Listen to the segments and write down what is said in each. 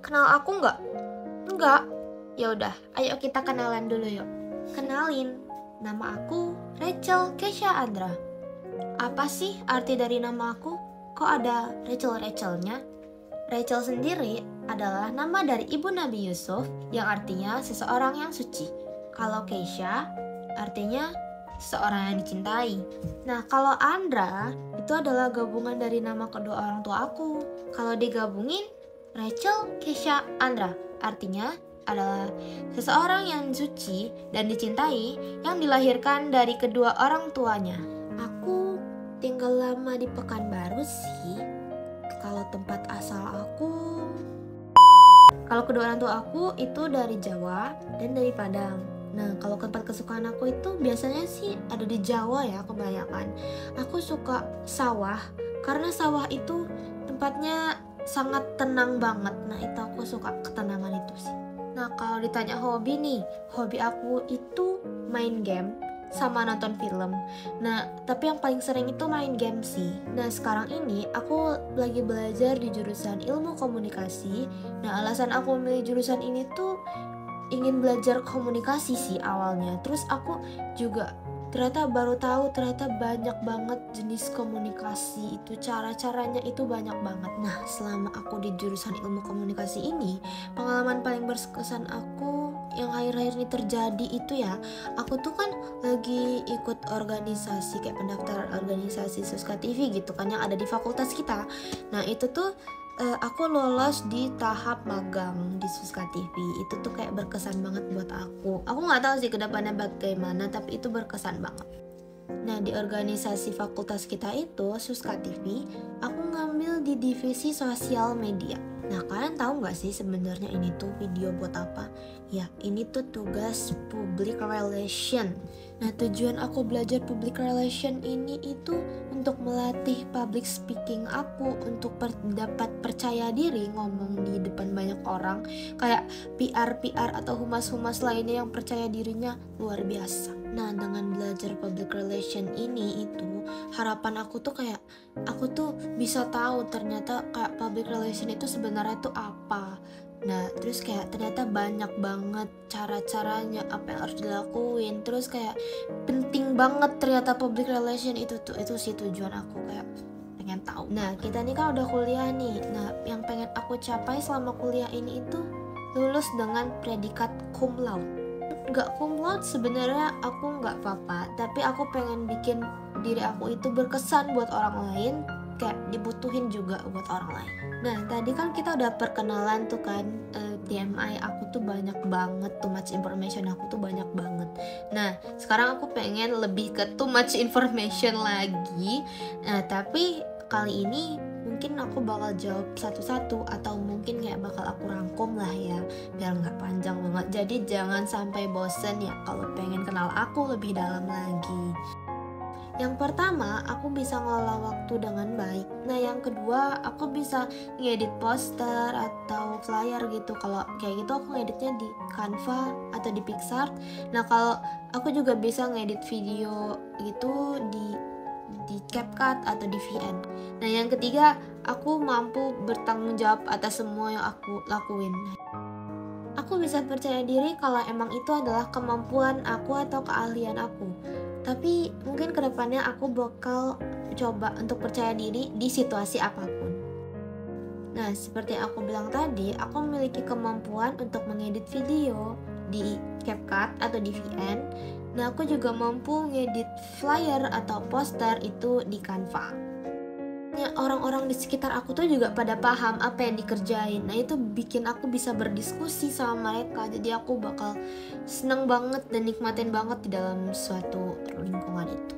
Kenal aku nggak? Nggak. Ya udah, ayo kita kenalan dulu yuk. Kenalin, nama aku Rachel Kesha Andra. Apa sih arti dari nama aku? Kok ada Rachel-Rachelnya? Rachel sendiri adalah nama dari ibu Nabi Yusuf yang artinya seseorang yang suci. Kalau Kesha artinya seseorang yang dicintai. Nah, kalau Andra itu adalah gabungan dari nama kedua orang tua aku. Kalau digabungin, Rachel Kesha Andra artinya adalah seseorang yang suci dan dicintai yang dilahirkan dari kedua orang tuanya. Aku tinggal lama di Pekanbaru sih. Kalau tempat asal aku, kalau kedua orang tua aku itu dari Jawa dan dari Padang. Nah, kalau tempat kesukaan aku itu biasanya sih ada di Jawa ya kebanyakan. Aku suka sawah karena sawah itu tempatnya sangat tenang banget. Nah, itu aku suka ketenangan itu sih. Nah, kalau ditanya hobi nih, hobi aku itu main game sama nonton film. Nah, tapi yang paling sering itu main game sih. Nah, sekarang ini aku lagi belajar di jurusan ilmu komunikasi. Nah, alasan aku memilih jurusan ini tuh ingin belajar komunikasi sih awalnya. Terus aku juga ternyata baru tahu ternyata banyak banget jenis komunikasi itu, cara-caranya itu banyak banget. Nah, selama aku di jurusan ilmu komunikasi ini, pengalaman paling berkesan aku yang akhir-akhir ini terjadi itu ya, aku tuh kan lagi ikut organisasi kayak pendaftaran organisasi Suska TV gitu kan yang ada di fakultas kita. Nah, itu tuh aku lolos di tahap magang di Suska TV. Itu tuh kayak berkesan banget buat aku. Aku nggak tahu sih kedepannya bagaimana, tapi itu berkesan banget. Nah, di organisasi fakultas kita itu Suska TV, aku ngambil di divisi sosial media. Nah, kalian tahu nggak sih sebenarnya ini tuh video buat apa? Ya, ini tuh tugas public relation. Nah, tujuan aku belajar public relation ini itu untuk melatih public speaking aku, untuk dapat percaya diri ngomong di depan banyak orang, kayak PR atau humas-humas lainnya yang percaya dirinya luar biasa. Nah, dengan belajar public relation ini itu harapan aku tuh kayak aku tuh bisa tahu ternyata kayak public relation itu sebenarnya tuh apa. Nah, terus kayak ternyata banyak banget cara-caranya apa yang harus dilakuin. Terus kayak penting banget ternyata public relation itu sih tujuan aku, kayak pengen tahu. Nah, kita nih kan udah kuliah nih. Nah, yang pengen aku capai selama kuliah ini itu lulus dengan predikat cum laude. Gak cum laude sebenarnya aku nggak apa-apa, tapi aku pengen bikin diri aku itu berkesan buat orang lain, kayak dibutuhin juga buat orang lain. Nah, tadi kan kita udah perkenalan tuh kan, TMI aku tuh banyak banget, too much information aku tuh banyak banget. Nah, sekarang aku pengen lebih ke too much information lagi. Nah, tapi kali ini mungkin aku bakal jawab satu-satu, atau mungkin kayak bakal aku rangkum lah ya, biar nggak panjang banget. Jadi jangan sampai bosen ya kalau pengen kenal aku lebih dalam lagi. Yang pertama, aku bisa ngelola waktu dengan baik. Nah, yang kedua, aku bisa ngedit poster atau flyer gitu. Kalau kayak gitu aku ngeditnya di Canva atau di Pixar. Nah, kalau aku juga bisa ngedit video gitu di CapCut atau di VN. Nah, yang ketiga, aku mampu bertanggung jawab atas semua yang aku lakuin. Aku bisa percaya diri kalau emang itu adalah kemampuan aku atau keahlian aku. Tapi mungkin kedepannya aku bakal coba untuk percaya diri di situasi apapun. Nah, seperti yang aku bilang tadi, aku memiliki kemampuan untuk mengedit video di CapCut atau di VN. Nah, aku juga mampu ngedit flyer atau poster itu di Canva. Orang-orang di sekitar aku tuh juga pada paham apa yang dikerjain. Nah, itu bikin aku bisa berdiskusi sama mereka. Jadi aku bakal seneng banget dan nikmatin banget di dalam suatu lingkungan itu.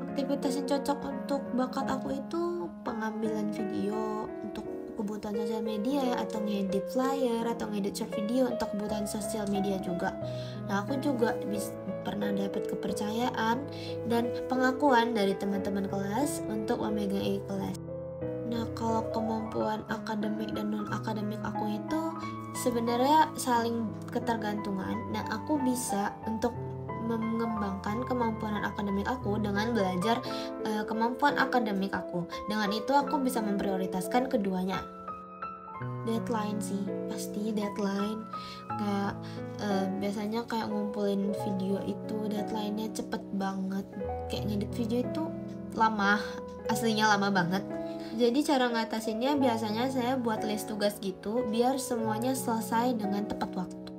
Aktivitas yang cocok untuk bakat aku itu pengambilan video untuk kebutuhan sosial media ya, atau ngedit flyer atau ngedit short video untuk kebutuhan sosial media juga. Nah, aku juga pernah dapat kepercayaan dan pengakuan dari teman-teman kelas untuk memegang kelas. Nah, kalau kemampuan akademik dan non akademik aku itu sebenarnya saling ketergantungan. Nah, aku bisa untuk mengembangkan kemampuan akademik aku dengan belajar kemampuan akademik aku. Dengan itu aku bisa memprioritaskan keduanya. Deadline sih, pasti deadline. Kayak biasanya kayak ngumpulin video itu deadline-nya cepet banget. Kayak ngedit video itu lama, aslinya lama banget. Jadi cara ngatasinnya biasanya saya buat list tugas gitu biar semuanya selesai dengan tepat waktu.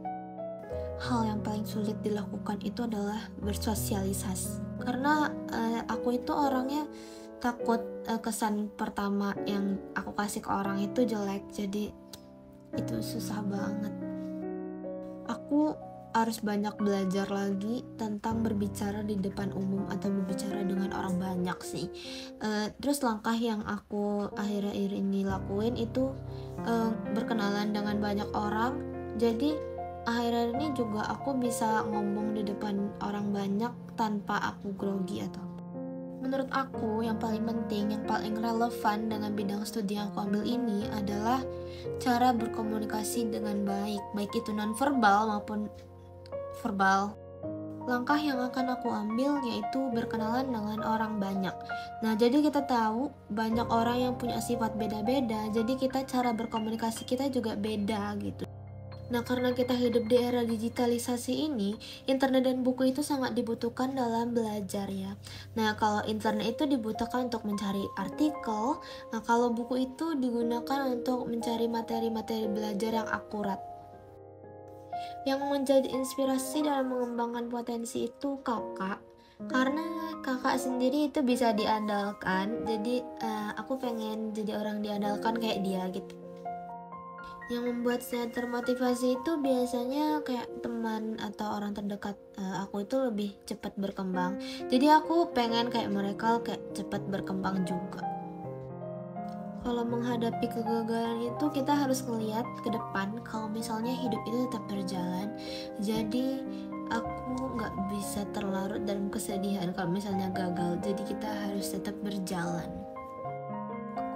Hal yang paling sulit dilakukan itu adalah bersosialisasi. Karena aku itu orangnya takut kesan pertama yang aku kasih ke orang itu jelek, jadi itu susah banget. Aku harus banyak belajar lagi tentang berbicara di depan umum atau berbicara dengan orang banyak sih. Terus langkah yang aku akhir-akhir ini lakuin itu berkenalan dengan banyak orang. Jadi akhir-akhir ini juga aku bisa ngomong di depan orang banyak tanpa aku grogi atau. Menurut aku yang paling penting, yang paling relevan dengan bidang studi yang aku ambil ini adalah cara berkomunikasi dengan baik, baik itu non-verbal maupun verbal. Langkah yang akan aku ambil yaitu berkenalan dengan orang banyak. Nah, jadi kita tahu banyak orang yang punya sifat beda-beda, jadi kita cara berkomunikasi kita juga beda gitu. Nah, karena kita hidup di era digitalisasi ini, internet dan buku itu sangat dibutuhkan dalam belajar ya. Nah, kalau internet itu dibutuhkan untuk mencari artikel, nah kalau buku itu digunakan untuk mencari materi-materi belajar yang akurat. Yang menjadi inspirasi dalam mengembangkan potensi itu kakak. Karena kakak sendiri itu bisa diandalkan, jadi aku pengen jadi orang diandalkan kayak dia gitu. Yang membuat saya termotivasi itu biasanya kayak teman atau orang terdekat aku itu lebih cepat berkembang. Jadi aku pengen kayak mereka kayak cepat berkembang juga. Kalau menghadapi kegagalan itu kita harus ngelihat ke depan kalau misalnya hidup itu tetap berjalan. Jadi aku nggak bisa terlarut dalam kesedihan kalau misalnya gagal. Jadi kita harus tetap berjalan.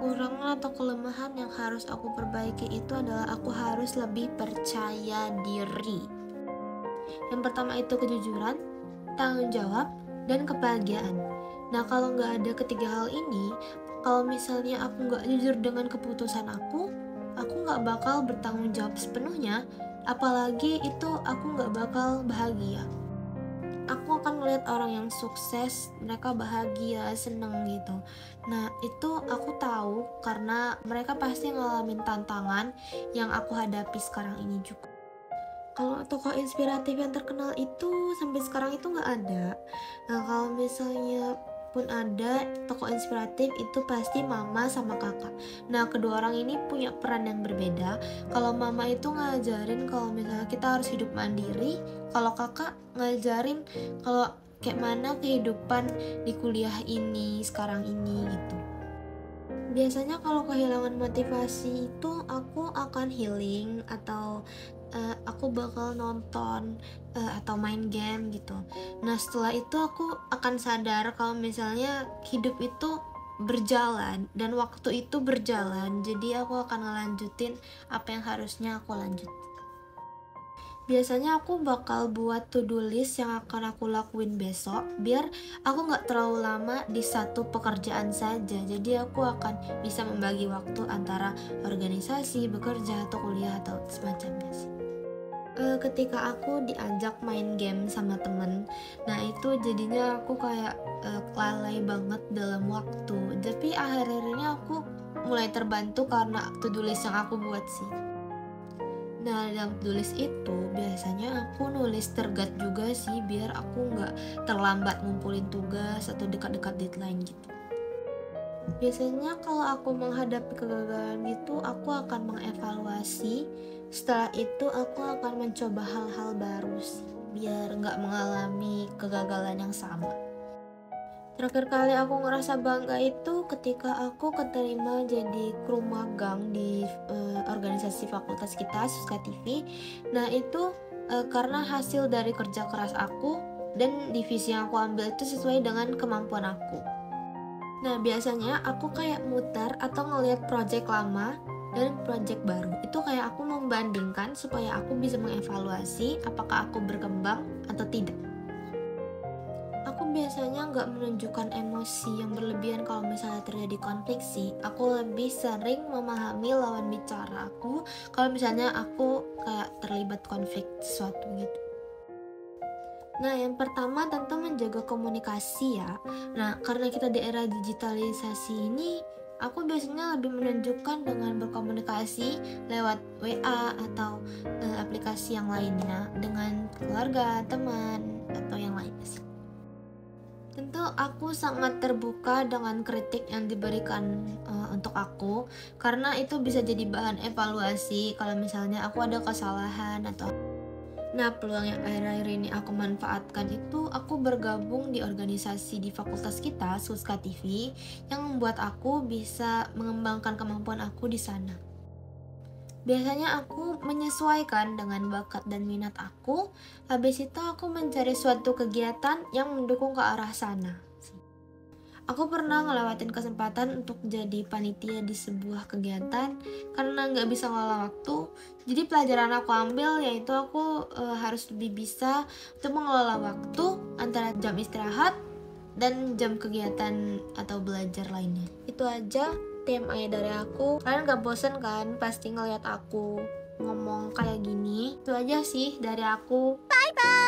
Kekurangan atau kelemahan yang harus aku perbaiki itu adalah aku harus lebih percaya diri. Yang pertama itu kejujuran, tanggung jawab, dan kebahagiaan. Nah, kalau nggak ada ketiga hal ini, kalau misalnya aku nggak jujur dengan keputusan aku nggak bakal bertanggung jawab sepenuhnya, apalagi itu aku nggak bakal bahagia. Aku akan melihat orang yang sukses, mereka bahagia, seneng gitu. Nah, itu aku tahu karena mereka pasti ngalamin tantangan yang aku hadapi sekarang ini juga. Kalau tokoh inspiratif yang terkenal itu sampai sekarang itu nggak ada. Nah, kalau misalnya pun ada tokoh inspiratif itu pasti mama sama kakak. Nah, kedua orang ini punya peran yang berbeda. Kalau mama itu ngajarin kalau misalnya kita harus hidup mandiri, kalau kakak ngajarin kalau kayak mana kehidupan di kuliah ini sekarang ini gitu. Biasanya kalau kehilangan motivasi itu aku akan healing atau aku bakal nonton atau main game gitu. Nah, setelah itu aku akan sadar kalau misalnya hidup itu berjalan dan waktu itu berjalan, jadi aku akan ngelanjutin apa yang harusnya aku lanjut. Biasanya aku bakal buat to-do list yang akan aku lakuin besok biar aku gak terlalu lama di satu pekerjaan saja. Jadi aku akan bisa membagi waktu antara organisasi, bekerja, atau kuliah, atau semacamnya sih. Ketika aku diajak main game sama temen, nah itu jadinya aku kayak lalai banget dalam waktu. Tapi akhir-akhir ini aku mulai terbantu karena to-do list yang aku buat sih. Nah, dalam tulis itu biasanya aku nulis tergat juga sih biar aku nggak terlambat ngumpulin tugas atau dekat-dekat deadline gitu. Biasanya kalau aku menghadapi kegagalan gitu, aku akan mengevaluasi. Setelah itu aku akan mencoba hal-hal baru sih biar nggak mengalami kegagalan yang sama. Terakhir kali aku ngerasa bangga itu ketika aku keterima jadi kru magang di organisasi fakultas kita, Suska TV. Nah itu karena hasil dari kerja keras aku dan divisi yang aku ambil itu sesuai dengan kemampuan aku. Nah biasanya aku kayak muter atau ngelihat project lama dan project baru. Itu kayak aku membandingkan supaya aku bisa mengevaluasi apakah aku berkembang atau tidak. Aku biasanya nggak menunjukkan emosi yang berlebihan kalau misalnya terjadi konflik sih. Aku lebih sering memahami lawan bicara aku kalau misalnya aku kayak terlibat konflik sesuatu gitu. Nah, yang pertama tentu menjaga komunikasi ya. Nah, karena kita di era digitalisasi ini, aku biasanya lebih menunjukkan dengan berkomunikasi lewat WA atau aplikasi yang lainnya dengan keluarga, teman, atau yang lainnya sih. Tentu aku sangat terbuka dengan kritik yang diberikan untuk aku, karena itu bisa jadi bahan evaluasi kalau misalnya aku ada kesalahan atau. Nah, peluang yang akhir-akhir ini aku manfaatkan itu aku bergabung di organisasi di fakultas kita, Suska TV, yang membuat aku bisa mengembangkan kemampuan aku di sana. Biasanya aku menyesuaikan dengan bakat dan minat aku, habis itu aku mencari suatu kegiatan yang mendukung ke arah sana. Aku pernah ngelewatin kesempatan untuk jadi panitia di sebuah kegiatan karena nggak bisa ngelola waktu. Jadi pelajaran aku ambil yaitu aku harus lebih bisa untuk mengelola waktu antara jam istirahat dan jam kegiatan atau belajar lainnya. Itu aja TMI dari aku. Kalian gak bosen kan pasti ngeliat aku ngomong kayak gini? Itu aja sih dari aku. Bye bye.